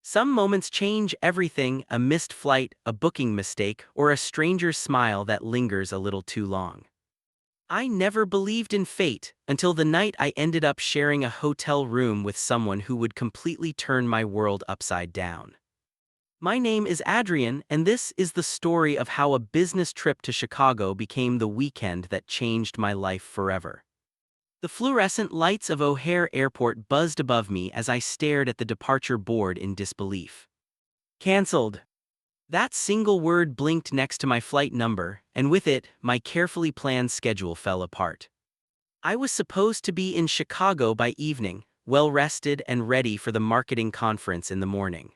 Some moments change everything: a missed flight, a booking mistake, or a stranger's smile that lingers a little too long. I never believed in fate until the night I ended up sharing a hotel room with someone who would completely turn my world upside down. My name is Adrian, and this is the story of how a business trip to Chicago became the weekend that changed my life forever. The fluorescent lights of O'Hare Airport buzzed above me as I stared at the departure board in disbelief. Cancelled. That single word blinked next to my flight number, and with it, my carefully planned schedule fell apart. I was supposed to be in Chicago by evening, well rested and ready for the marketing conference in the morning.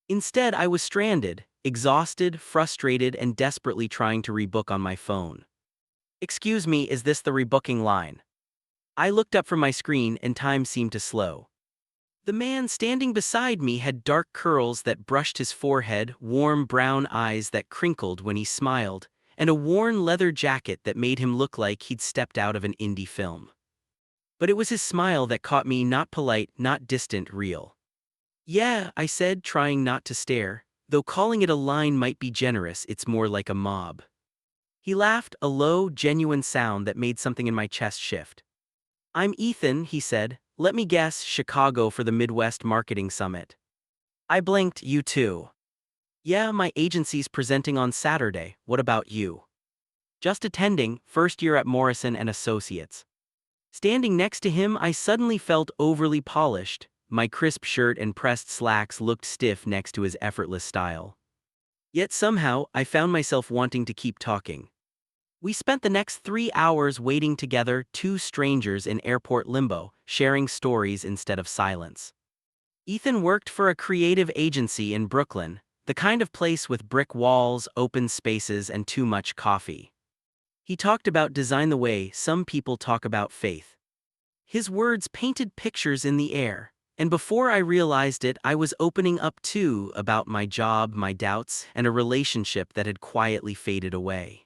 Instead, I was stranded, exhausted, frustrated, and desperately trying to rebook on my phone. "Excuse me, is this the rebooking line?" I looked up from my screen and time seemed to slow. The man standing beside me had dark curls that brushed his forehead, warm brown eyes that crinkled when he smiled, and a worn leather jacket that made him look like he'd stepped out of an indie film. But it was his smile that caught me, not polite, not distant, real. "Yeah," I said, trying not to stare. "Though calling it a line might be generous, it's more like a mob." He laughed, a low, genuine sound that made something in my chest shift. "I'm Ethan," he said. "Let me guess, Chicago for the Midwest Marketing Summit." I blinked. "You too?" "Yeah, my agency's presenting on Saturday. What about you?" "Just attending, first year at Morrison and Associates." Standing next to him, I suddenly felt overly polished. My crisp shirt and pressed slacks looked stiff next to his effortless style. Yet somehow, I found myself wanting to keep talking. We spent the next 3 hours waiting together, two strangers in airport limbo, sharing stories instead of silence. Ethan worked for a creative agency in Brooklyn, the kind of place with brick walls, open spaces, and too much coffee. He talked about design the way some people talk about faith. His words painted pictures in the air, and before I realized it, I was opening up too, about my job, my doubts, and a relationship that had quietly faded away.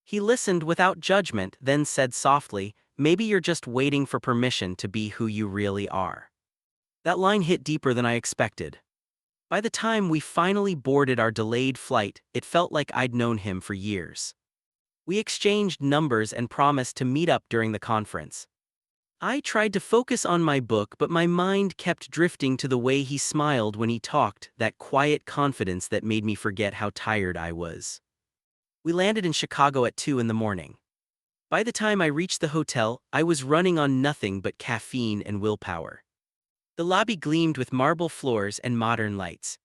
He listened without judgment, then said softly, "Maybe you're just waiting for permission to be who you really are." That line hit deeper than I expected. By the time we finally boarded our delayed flight, it felt like I'd known him for years. We exchanged numbers and promised to meet up during the conference. I tried to focus on my book, but my mind kept drifting to the way he smiled when he talked, that quiet confidence that made me forget how tired I was. We landed in Chicago at 2 in the morning. By the time I reached the hotel, I was running on nothing but caffeine and willpower. The lobby gleamed with marble floors and modern lights.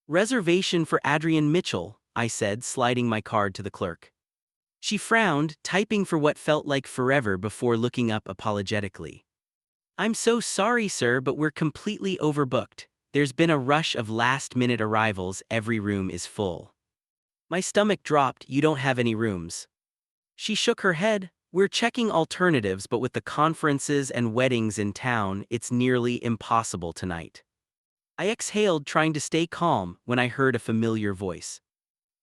"Reservation for Adrian Mitchell," I said, sliding my card to the clerk. She frowned, typing for what felt like forever before looking up apologetically. "I'm so sorry, sir, but we're completely overbooked. There's been a rush of last-minute arrivals, every room is full." My stomach dropped. "You don't have any rooms?" She shook her head. "We're checking alternatives, but with the conferences and weddings in town, it's nearly impossible tonight." I exhaled, trying to stay calm, when I heard a familiar voice.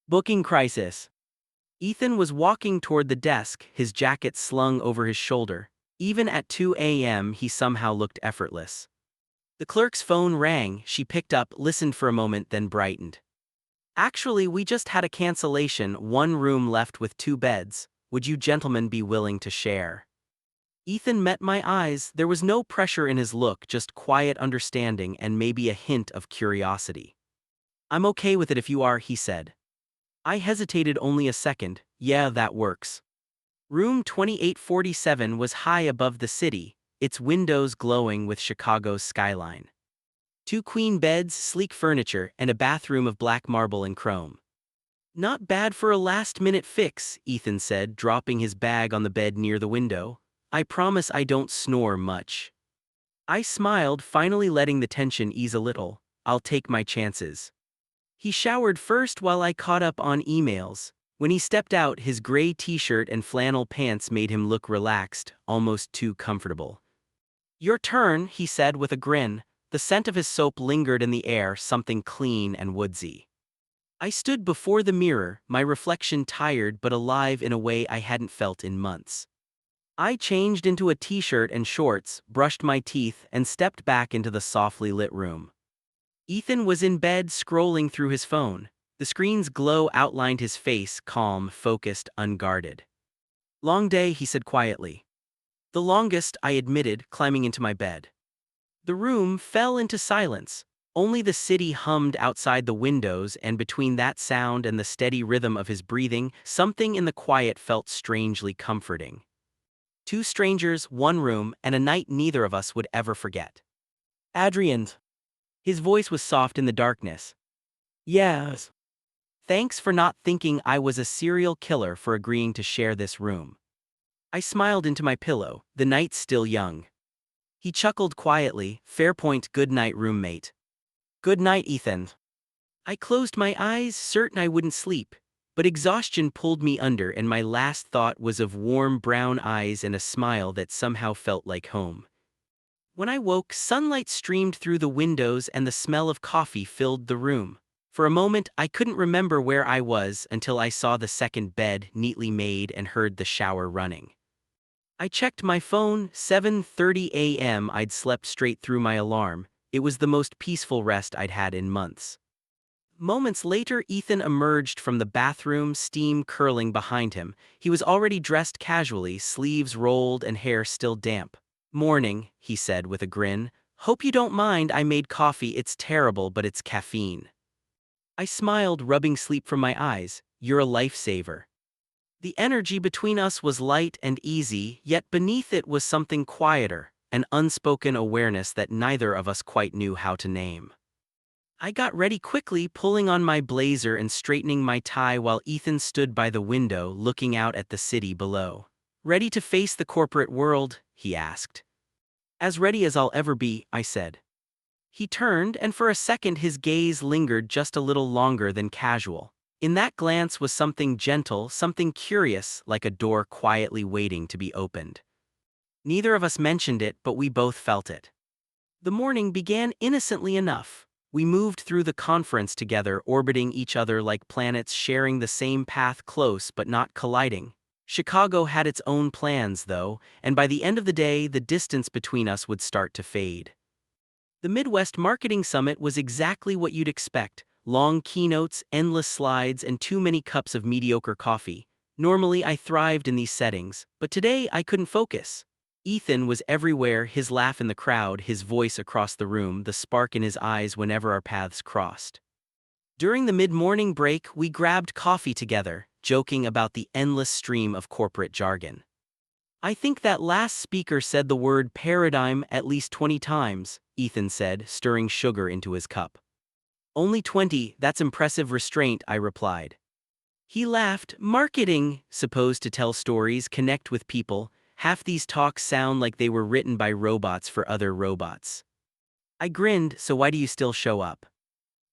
"Booking crisis." Ethan was walking toward the desk, his jacket slung over his shoulder. Even at 2 a.m., he somehow looked effortless. The clerk's phone rang. She picked up, listened for a moment, then brightened. "Actually, we just had a cancellation, one room left with 2 beds. Would you gentlemen be willing to share?" Ethan met my eyes. There was no pressure in his look, just quiet understanding and maybe a hint of curiosity. "I'm okay with it if you are," he said. I hesitated only a second. "Yeah, that works." Room 2847 was high above the city, its windows glowing with Chicago's skyline. 2 queen beds, sleek furniture, and a bathroom of black marble and chrome. "Not bad for a last-minute fix," Ethan said, dropping his bag on the bed near the window. "I promise I don't snore much." I smiled, finally letting the tension ease a little. "I'll take my chances." He showered first while I caught up on emails. When he stepped out, his gray t-shirt and flannel pants made him look relaxed, almost too comfortable. "Your turn," he said with a grin. The scent of his soap lingered in the air, something clean and woodsy. I stood before the mirror, my reflection tired but alive in a way I hadn't felt in months. I changed into a t-shirt and shorts, brushed my teeth, and stepped back into the softly lit room. Ethan was in bed scrolling through his phone. The screen's glow outlined his face, calm, focused, unguarded. "Long day," he said quietly. "The longest," I admitted, climbing into my bed. The room fell into silence. Only the city hummed outside the windows, and between that sound and the steady rhythm of his breathing, something in the quiet felt strangely comforting. Two strangers, one room, and a night neither of us would ever forget. "Adrian." His voice was soft in the darkness. "Yes." "Thanks for not thinking I was a serial killer for agreeing to share this room." I smiled into my pillow, the night's still young. He chuckled quietly. "Fair point, good night, roommate." "Good night, Ethan." I closed my eyes, certain I wouldn't sleep, but exhaustion pulled me under, and my last thought was of warm brown eyes and a smile that somehow felt like home. When I woke, sunlight streamed through the windows and the smell of coffee filled the room. For a moment, I couldn't remember where I was until I saw the second bed neatly made and heard the shower running. I checked my phone, 7:30 a.m. I'd slept straight through my alarm. It was the most peaceful rest I'd had in months. Moments later, Ethan emerged from the bathroom, steam curling behind him. He was already dressed casually, sleeves rolled and hair still damp. "Morning," he said with a grin. "Hope you don't mind I made coffee. It's terrible, but it's caffeine." I smiled, rubbing sleep from my eyes. "You're a lifesaver." The energy between us was light and easy, yet beneath it was something quieter, an unspoken awareness that neither of us quite knew how to name. I got ready quickly, pulling on my blazer and straightening my tie while Ethan stood by the window looking out at the city below. "Ready to face the corporate world?" he asked. "As ready as I'll ever be," I said. He turned, and for a second his gaze lingered just a little longer than casual. In that glance was something gentle, something curious, like a door quietly waiting to be opened. Neither of us mentioned it, but we both felt it. The morning began innocently enough. We moved through the conference together, orbiting each other like planets, sharing the same path, close but not colliding. Chicago had its own plans, though, and by the end of the day, the distance between us would start to fade. The Midwest Marketing Summit was exactly what you'd expect: long keynotes, endless slides, and too many cups of mediocre coffee. Normally, I thrived in these settings, but today I couldn't focus. Ethan was everywhere, his laugh in the crowd, his voice across the room, the spark in his eyes whenever our paths crossed. During the mid-morning break, we grabbed coffee together, joking about the endless stream of corporate jargon. "I think that last speaker said the word paradigm at least 20 times, Ethan said, stirring sugar into his cup. "Only 20, that's impressive restraint," I replied. He laughed. "Marketing, supposed to tell stories, connect with people. Half these talks sound like they were written by robots for other robots." I grinned. "So why do you still show up?"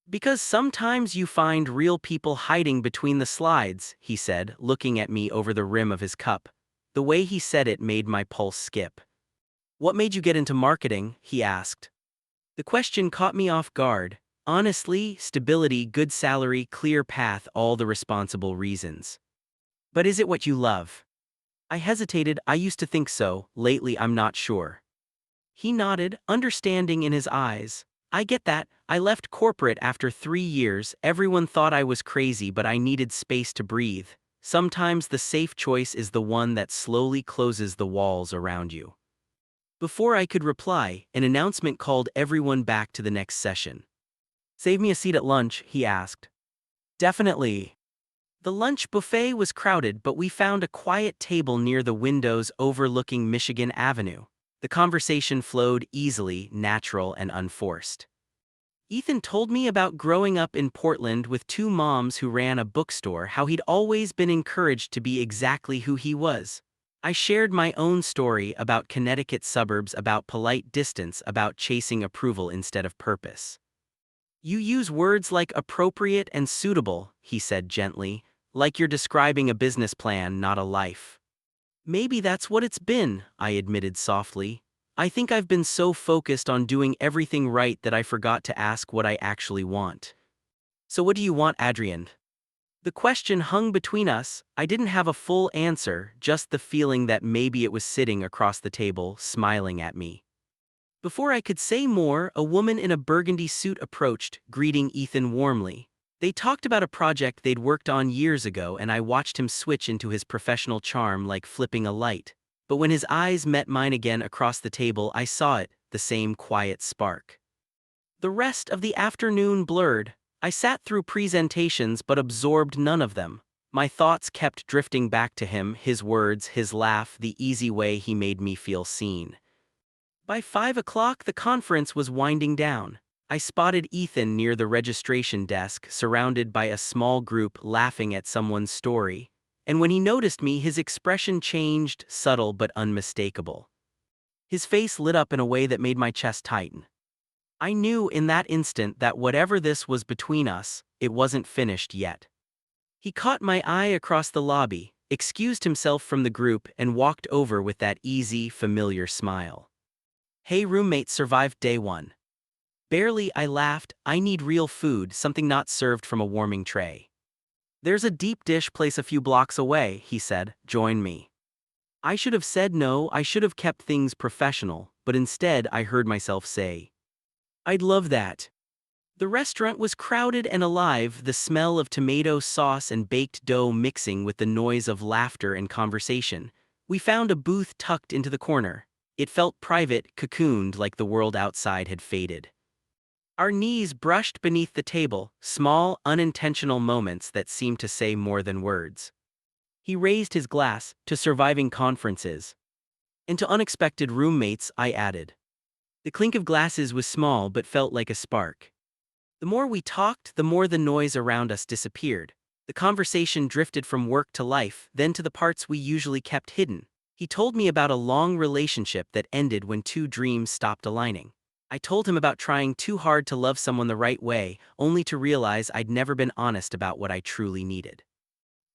"Because sometimes you find real people hiding between the slides," he said, looking at me over the rim of his cup. The way he said it made my pulse skip. "What made you get into marketing?" he asked. The question caught me off guard. Honestly, stability, good salary, clear path, all the responsible reasons. "But is it what you love?" I hesitated. "I used to think so, lately I'm not sure." He nodded, understanding in his eyes. "I get that. I left corporate after 3 years. Everyone thought I was crazy, but I needed space to breathe. Sometimes the safe choice is the one that slowly closes the walls around you." Before I could reply, an announcement called everyone back to the next session. "Save me a seat at lunch?" he asked. "Definitely." The lunch buffet was crowded, but we found a quiet table near the windows overlooking Michigan Avenue. The conversation flowed easily, natural, and unforced. Ethan told me about growing up in Portland with two moms who ran a bookstore, how he'd always been encouraged to be exactly who he was. I shared my own story about Connecticut suburbs, about polite distance, about chasing approval instead of purpose. "You use words like appropriate and suitable," he said gently, "like you're describing a business plan, not a life." "Maybe that's what it's been," I admitted softly. "I think I've been so focused on doing everything right that I forgot to ask what I actually want." "So what do you want, Adrian?" The question hung between us. I didn't have a full answer, just the feeling that maybe it was sitting across the table, smiling at me. Before I could say more, a woman in a burgundy suit approached, greeting Ethan warmly. They talked about a project they'd worked on years ago, and I watched him switch into his professional charm like flipping a light. But when his eyes met mine again across the table, I saw it, the same quiet spark. The rest of the afternoon blurred. I sat through presentations but absorbed none of them. My thoughts kept drifting back to him, his words, his laugh, the easy way he made me feel seen. By 5 o'clock, the conference was winding down. I spotted Ethan near the registration desk, surrounded by a small group laughing at someone's story. And when he noticed me, his expression changed, subtle but unmistakable. His face lit up in a way that made my chest tighten. I knew in that instant that whatever this was between us, it wasn't finished yet. He caught my eye across the lobby, excused himself from the group, and walked over with that easy, familiar smile. "Hey roommate, survived day one." Barely, I laughed. "I need real food, something not served from a warming tray." "There's a deep dish place a few blocks away," he said. "Join me." I should have said no, I should have kept things professional, but instead I heard myself say, "I'd love that." The restaurant was crowded and alive, the smell of tomato sauce and baked dough mixing with the noise of laughter and conversation. We found a booth tucked into the corner. It felt private, cocooned, like the world outside had faded. Our knees brushed beneath the table, small, unintentional moments that seemed to say more than words. He raised his glass, "To surviving conferences." "And to unexpected roommates," I added. The clink of glasses was small but felt like a spark. The more we talked, the more the noise around us disappeared. The conversation drifted from work to life, then to the parts we usually kept hidden. He told me about a long relationship that ended when two dreams stopped aligning. I told him about trying too hard to love someone the right way, only to realize I'd never been honest about what I truly needed.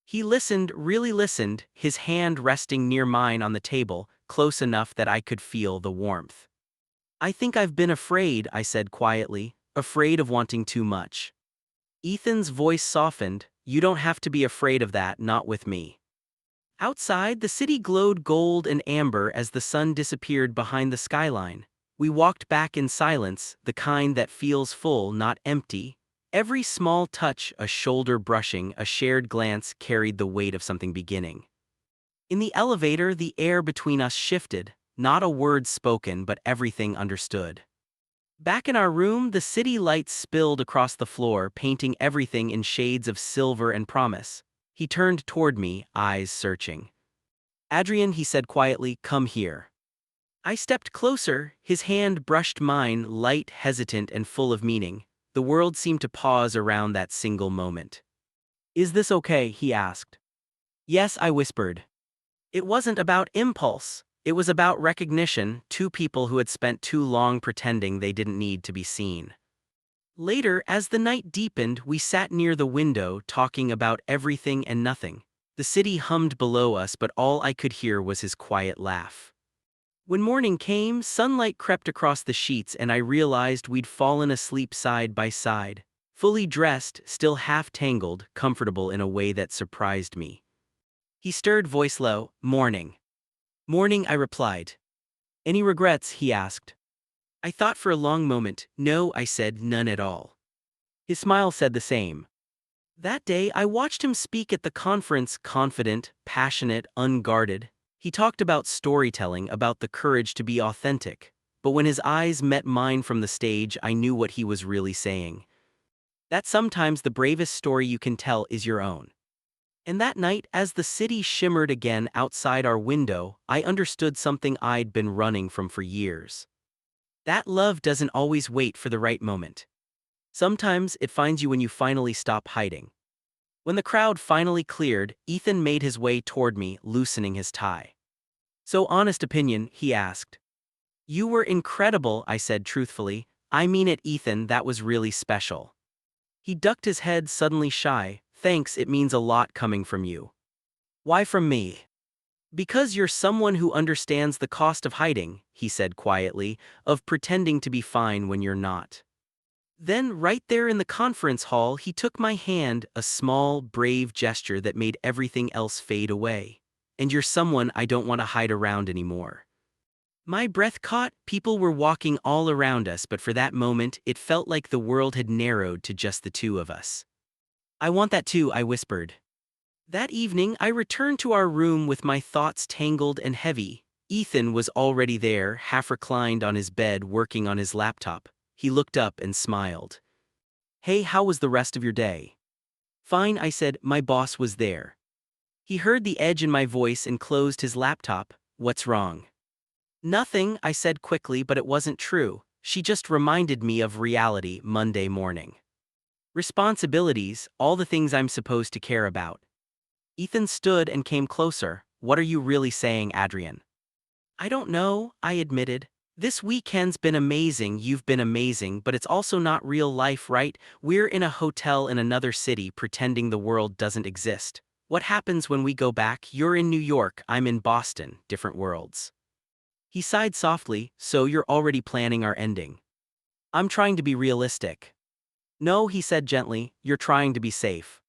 He listened, really listened, his hand resting near mine on the table, close enough that I could feel the warmth. "I think I've been afraid," I said quietly, "afraid of wanting too much." Ethan's voice softened. "You don't have to be afraid of that, not with me." Outside, the city glowed gold and amber as the sun disappeared behind the skyline. We walked back in silence, the kind that feels full, not empty. Every small touch, a shoulder brushing, a shared glance, carried the weight of something beginning. In the elevator, the air between us shifted, not a word spoken but everything understood. Back in our room, the city lights spilled across the floor, painting everything in shades of silver and promise. He turned toward me, eyes searching. "Adrian," he said quietly, "come here." I stepped closer, his hand brushed mine, light, hesitant, and full of meaning. The world seemed to pause around that single moment. "Is this okay?" he asked. "Yes," I whispered. It wasn't about impulse. It was about recognition, two people who had spent too long pretending they didn't need to be seen. Later, as the night deepened, we sat near the window, talking about everything and nothing. The city hummed below us, but all I could hear was his quiet laugh. When morning came, sunlight crept across the sheets and I realized we'd fallen asleep side by side, fully dressed, still half tangled, comfortable in a way that surprised me. He stirred, voice low. "Morning." "Morning," I replied. "Any regrets?" he asked. I thought for a long moment. "No," I said, "none at all." His smile said the same. That day, I watched him speak at the conference, confident, passionate, unguarded. He talked about storytelling, about the courage to be authentic. But when his eyes met mine from the stage, I knew what he was really saying. That sometimes the bravest story you can tell is your own. And that night, as the city shimmered again outside our window, I understood something I'd been running from for years. That love doesn't always wait for the right moment. Sometimes it finds you when you finally stop hiding. When the crowd finally cleared, Ethan made his way toward me, loosening his tie. "So, honest opinion," he asked. "You were incredible," I said truthfully. "I mean it, Ethan, that was really special." He ducked his head, suddenly shy. "Thanks, it means a lot coming from you." "Why from me?" "Because you're someone who understands the cost of hiding," he said quietly, "of pretending to be fine when you're not." Then, right there in the conference hall, he took my hand, a small, brave gesture that made everything else fade away. "And you're someone I don't want to hide around anymore." My breath caught, people were walking all around us, but for that moment, it felt like the world had narrowed to just the two of us. I want that too, I whispered. That evening, I returned to our room with my thoughts tangled and heavy. Ethan was already there, half reclined on his bed, working on his laptop. He looked up and smiled. Hey, how was the rest of your day? Fine, I said, my boss was there. He heard the edge in my voice and closed his laptop. What's wrong? Nothing, I said quickly, but it wasn't true. She just reminded me of reality Monday morning. Responsibilities, all the things I'm supposed to care about. Ethan stood and came closer. What are you really saying, Adrian? I don't know, I admitted. This weekend's been amazing, you've been amazing, but it's also not real life, right? We're in a hotel in another city pretending the world doesn't exist. What happens when we go back? You're in New York, I'm in Boston, different worlds. He sighed softly, so you're already planning our ending. I'm trying to be realistic. No, he said gently, you're trying to be safe.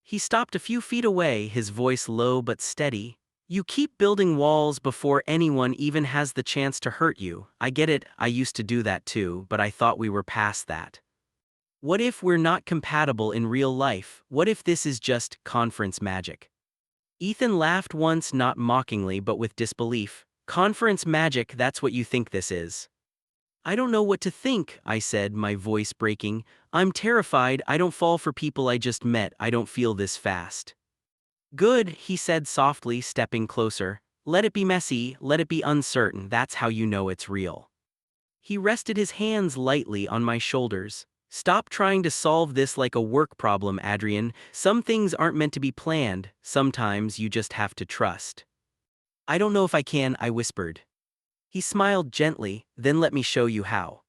He stopped a few feet away, his voice low but steady. You keep building walls before anyone even has the chance to hurt you. I get it, I used to do that too, but I thought we were past that. What if we're not compatible in real life? What if this is just conference magic? Ethan laughed once, not mockingly but with disbelief. Conference magic, that's what you think this is. I don't know what to think, I said, my voice breaking. I'm terrified, I don't fall for people I just met, I don't feel this fast. Good, he said softly, stepping closer. Let it be messy, let it be uncertain, that's how you know it's real. He rested his hands lightly on my shoulders. Stop trying to solve this like a work problem, Adrian. Some things aren't meant to be planned, sometimes you just have to trust. I don't know if I can, I whispered. He smiled gently, then let me show you how.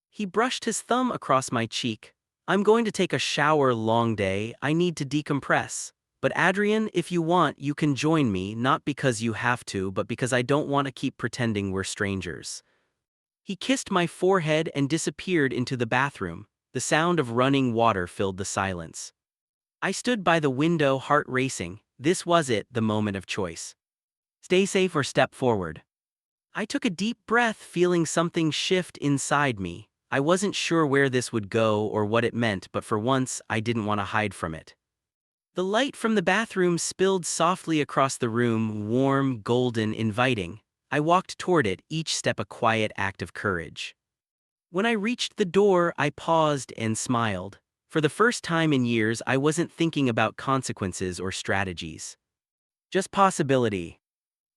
He brushed his thumb across my cheek. I'm going to take a shower, long day, I need to decompress. But Adrian, if you want, you can join me, not because you have to, but because I don't want to keep pretending we're strangers. He kissed my forehead and disappeared into the bathroom. The sound of running water filled the silence. I stood by the window, heart racing. This was it, the moment of choice. Stay safe or step forward. I took a deep breath, feeling something shift inside me. I wasn't sure where this would go or what it meant, but for once, I didn't want to hide from it. The light from the bathroom spilled softly across the room, warm, golden, inviting. I walked toward it, each step a quiet act of courage. When I reached the door, I paused and smiled. For the first time in years, I wasn't thinking about consequences or strategies. Just possibility.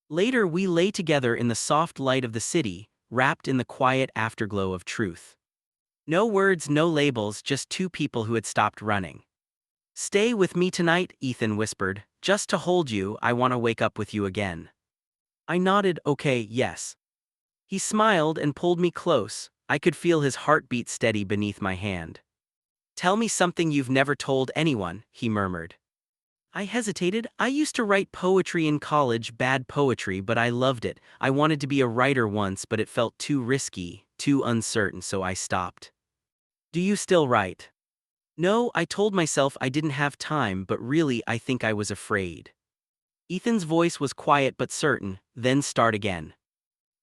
Later, we lay together in the soft light of the city, wrapped in the quiet afterglow of truth. No words, no labels, just two people who had stopped running. Stay with me tonight, Ethan whispered. Just to hold you, I want to wake up with you again. I nodded, okay, yes. He smiled and pulled me close. I could feel his heartbeat steady beneath my hand. Tell me something you've never told anyone, he murmured. I hesitated. I used to write poetry in college, bad poetry, but I loved it. I wanted to be a writer once, but it felt too risky, too uncertain, so I stopped. Do you still write? No, I told myself I didn't have time, but really I think I was afraid. Ethan's voice was quiet but certain, then start again.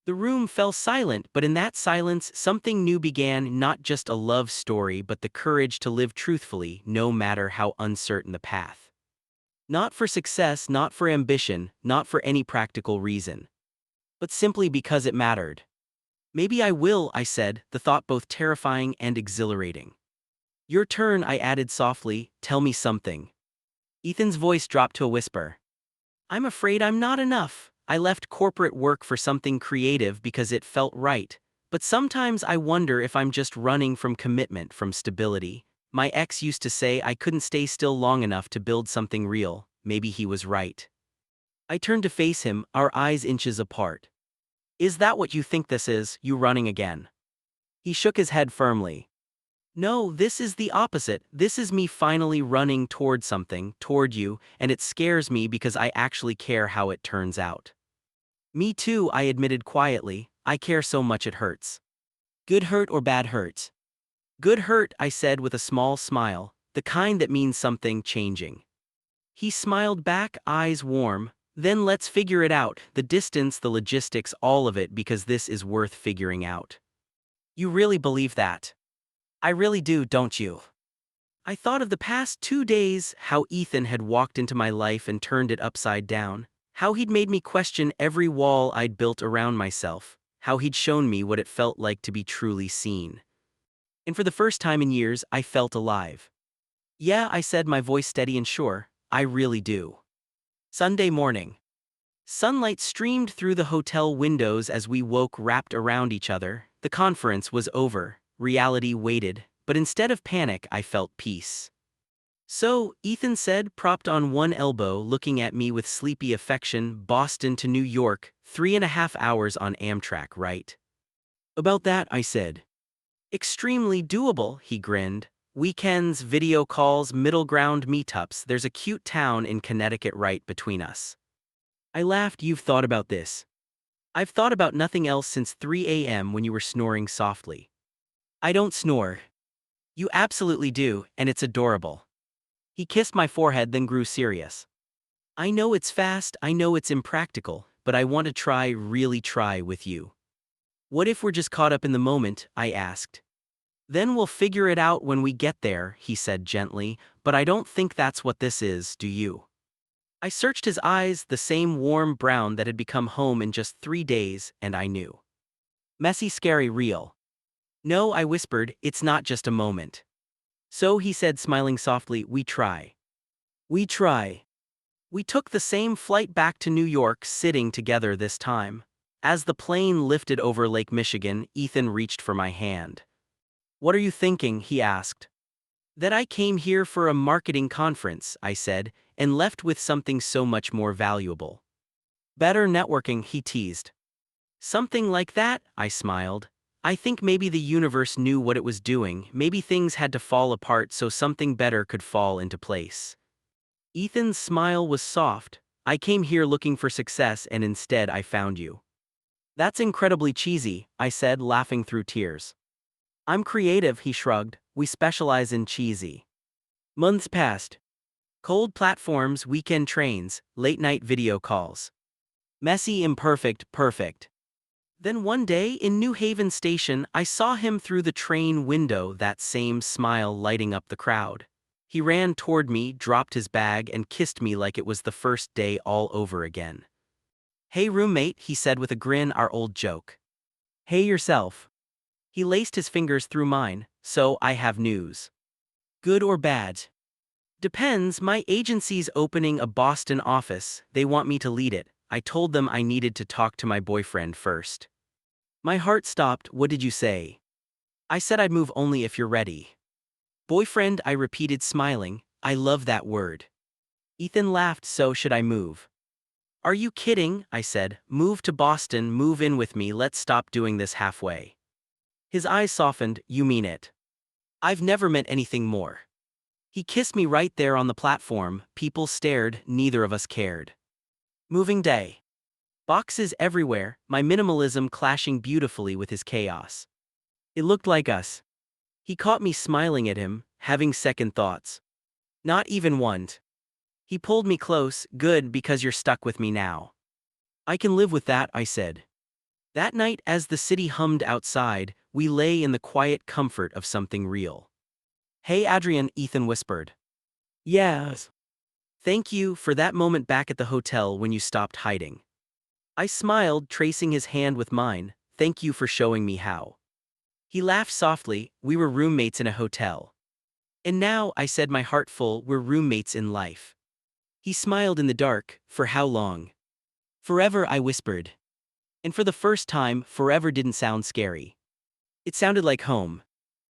The room fell silent, but in that silence something new began, not just a love story but the courage to live truthfully, no matter how uncertain the path. Not for success, not for ambition, not for any practical reason. But simply because it mattered. Maybe I will, I said, the thought both terrifying and exhilarating. Your turn, I added softly, tell me something. Ethan's voice dropped to a whisper. I'm afraid I'm not enough. I left corporate work for something creative because it felt right. But sometimes I wonder if I'm just running from commitment, from stability. My ex used to say I couldn't stay still long enough to build something real. Maybe he was right. I turned to face him, our eyes inches apart. Is that what you think this is, you running again? He shook his head firmly. No, this is the opposite. This is me finally running toward something, toward you, and it scares me because I actually care how it turns out. Me too, I admitted quietly. I care so much it hurts. Good hurt or bad hurt? Good hurt, I said with a small smile, the kind that means something changing. He smiled back, eyes warm. Then let's figure it out, the distance, the logistics, all of it, because this is worth figuring out. You really believe that? I really do, don't you? I thought of the past 2 days, how Ethan had walked into my life and turned it upside down, how he'd made me question every wall I'd built around myself, how he'd shown me what it felt like to be truly seen. And for the first time in years, I felt alive. Yeah, I said, my voice steady and sure, I really do. Sunday morning. Sunlight streamed through the hotel windows as we woke wrapped around each other. The conference was over, reality waited, but instead of panic, I felt peace. So, Ethan said, propped on one elbow, looking at me with sleepy affection, Boston to New York, 3.5 hours on Amtrak, right? About that, I said. Extremely doable, he grinned. Weekends, video calls, middle ground meetups, there's a cute town in Connecticut right between us. I laughed. You've thought about this? I've thought about nothing else since 3 a.m. when you were snoring softly. I don't snore. You absolutely do, and it's adorable. He kissed my forehead, then grew serious. I know it's fast, I know it's impractical, but I want to try, really try with you. What if we're just caught up in the moment? I asked. Then we'll figure it out when we get there, he said gently, but I don't think that's what this is, do you? I searched his eyes, the same warm brown that had become home in just 3 days, and I knew. Messy, scary, real. No, I whispered, it's not just a moment. So he said, smiling softly, we try. We try. We took the same flight back to New York, sitting together this time. As the plane lifted over Lake Michigan, Ethan reached for my hand. What are you thinking? He asked. That I came here for a marketing conference, I said, and left with something so much more valuable. Better networking, he teased. Something like that, I smiled. I think maybe the universe knew what it was doing, maybe things had to fall apart so something better could fall into place. Ethan's smile was soft. I came here looking for success and instead I found you. That's incredibly cheesy, I said, laughing through tears. I'm creative, he shrugged. We specialize in cheesy. Months passed. Cold platforms, weekend trains, late-night video calls. Messy, imperfect, perfect. Then one day in New Haven Station, I saw him through the train window, that same smile lighting up the crowd. He ran toward me, dropped his bag, and kissed me like it was the first day all over again. Hey roommate, he said with a grin, our old joke. Hey yourself. He laced his fingers through mine. So I have news. Good or bad? Depends, my agency's opening a Boston office, they want me to lead it. I told them I needed to talk to my boyfriend first. My heart stopped. What did you say? I said I'd move only if you're ready. Boyfriend, I repeated, smiling. I love that word. Ethan laughed. So should I move? Are you kidding? I said. Move to Boston, move in with me, let's stop doing this halfway. His eyes softened. You mean it? I've never meant anything more. He kissed me right there on the platform. People stared, neither of us cared. Moving day. Boxes everywhere, my minimalism clashing beautifully with his chaos. It looked like us. He caught me smiling at him, having second thoughts. Not even one. He pulled me close. Good, because you're stuck with me now. I can live with that, I said. That night, as the city hummed outside, we lay in the quiet comfort of something real. Hey Adrian, Ethan whispered. Yes. Thank you for that moment back at the hotel when you stopped hiding. I smiled, tracing his hand with mine. Thank you for showing me how. He laughed softly. We were roommates in a hotel. And now, I said, my heart full, we're roommates in life. He smiled in the dark. For how long? Forever, I whispered. And for the first time, forever didn't sound scary. It sounded like home.